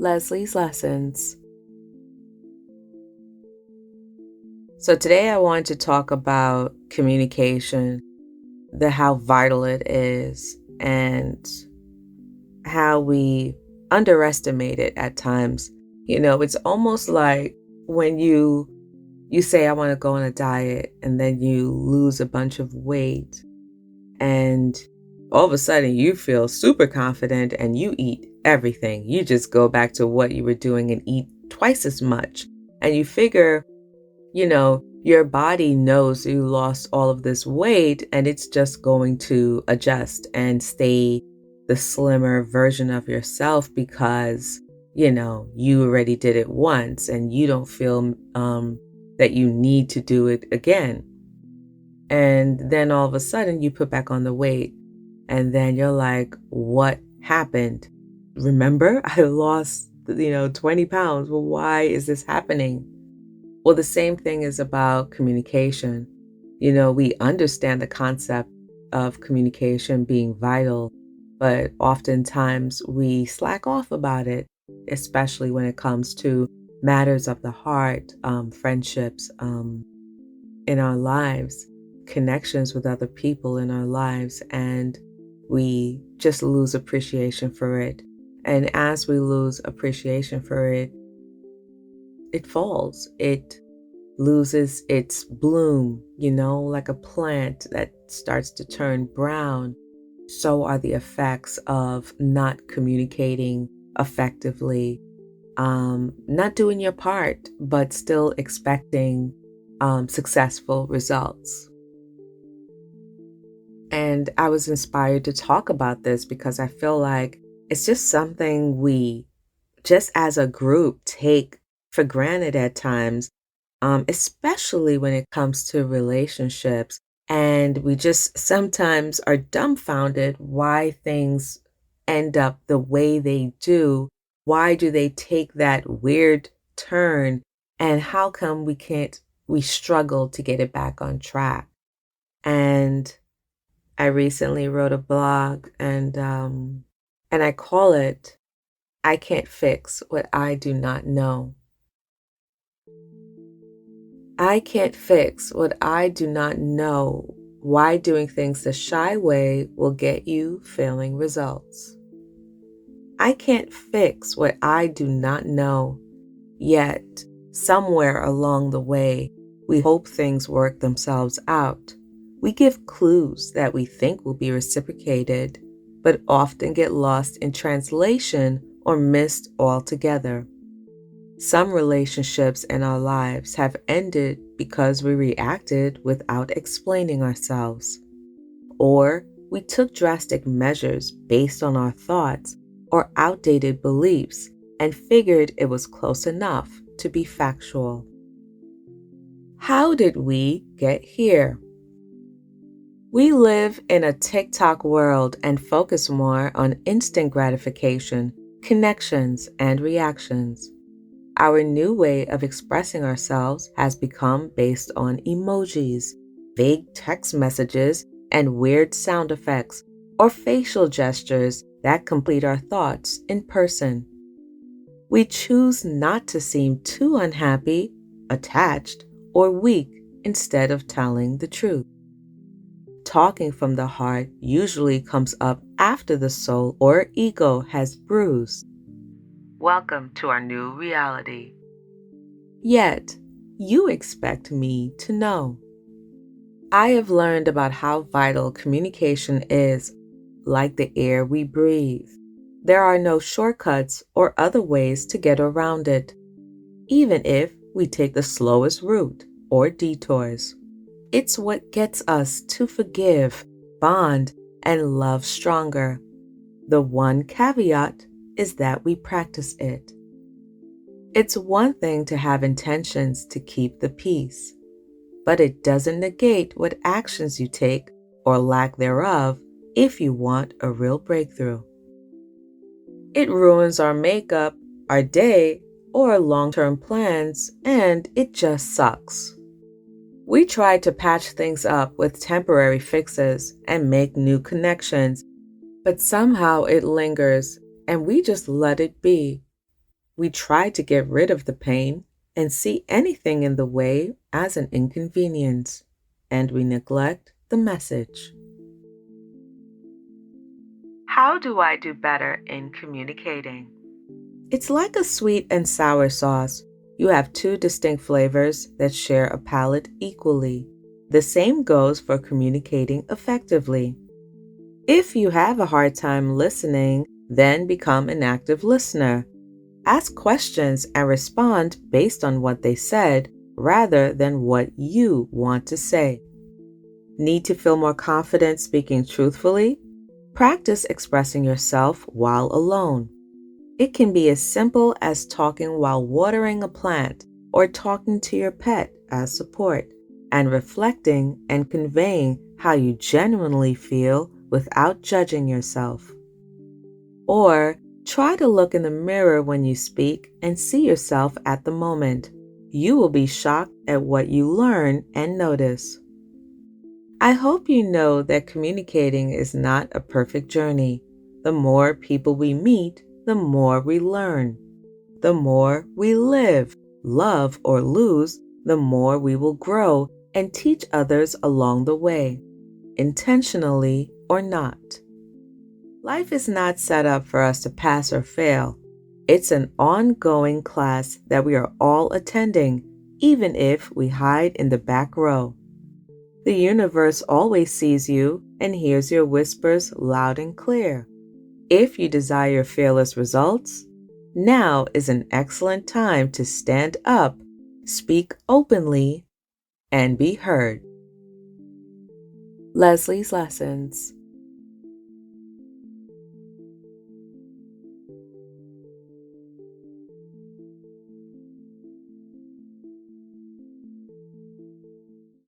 Lesley's Lessons. So today I want to talk about communication, how vital it is, and how we underestimate it at times. It's almost like when you say I want to go on a diet and then you lose a bunch of weight and all of a sudden you feel super confident and you eat everything. You just go back to what you were doing and eat twice as much. And you figure, your body knows you lost all of this weight and it's just going to adjust and stay the slimmer version of yourself because, you already did it once and you don't feel that you need to do it again. And then all of a sudden you put back on the weight and then you're like, what happened? Remember, I lost, 20 pounds. Well, why is this happening? Well, the same thing is about communication. We understand the concept of communication being vital, but oftentimes we slack off about it, especially when it comes to matters of the heart, friendships in our lives, connections with other people in our lives, and we just lose appreciation for it. And as we lose appreciation for it, it falls. It loses its bloom, like a plant that starts to turn brown. So are the effects of not communicating effectively, not doing your part, but still expecting successful results. And I was inspired to talk about this because I feel like it's just something we, just as a group, take for granted at times, especially when it comes to relationships. And we just sometimes are dumbfounded why things end up the way they do. Why do they take that weird turn? And how come we struggle to get it back on track? And I recently wrote a blog and I call it, I Can't Fix What I Do Not Know. I can't fix what I do not know. Why doing things the shy way will get you failing results. I can't fix what I do not know. Yet, somewhere along the way, we hope things work themselves out. We give clues that we think will be reciprocated, but often get lost in translation or missed altogether. Some relationships in our lives have ended because we reacted without explaining ourselves, or we took drastic measures based on our thoughts or outdated beliefs and figured it was close enough to be factual. How did we get here? We live in a TikTok world and focus more on instant gratification, connections, and reactions. Our new way of expressing ourselves has become based on emojis, vague text messages, and weird sound effects, or facial gestures that complete our thoughts in person. We choose not to seem too unhappy, attached, or weak instead of telling the truth. Talking from the heart usually comes up after the soul or ego has bruised. Welcome to our new reality. Yet, you expect me to know. I have learned about how vital communication is, like the air we breathe. There are no shortcuts or other ways to get around it, even if we take the slowest route or detours. It's what gets us to forgive, bond, and love stronger. The one caveat is that we practice it. It's one thing to have intentions to keep the peace, but it doesn't negate what actions you take or lack thereof if you want a real breakthrough. It ruins our makeup, our day, or long-term plans, and it just sucks. We try to patch things up with temporary fixes and make new connections, but somehow it lingers and we just let it be. We try to get rid of the pain and see anything in the way as an inconvenience, and we neglect the message. How do I do better in communicating? It's like a sweet and sour sauce. You have two distinct flavors that share a palate equally. The same goes for communicating effectively. If you have a hard time listening, then become an active listener. Ask questions and respond based on what they said rather than what you want to say. Need to feel more confident speaking truthfully? Practice expressing yourself while alone. It can be as simple as talking while watering a plant or talking to your pet as support, and reflecting and conveying how you genuinely feel without judging yourself. Or try to look in the mirror when you speak and see yourself at the moment. You will be shocked at what you learn and notice. I hope you know that communicating is not a perfect journey. The more people we meet, the more we learn. The more we live, love, or lose, the more we will grow and teach others along the way, intentionally or not. Life is not set up for us to pass or fail. It's an ongoing class that we are all attending, even if we hide in the back row. The universe always sees you and hears your whispers loud and clear. If you desire fearless results, now is an excellent time to stand up, speak openly, and be heard. Lesley's Lessons.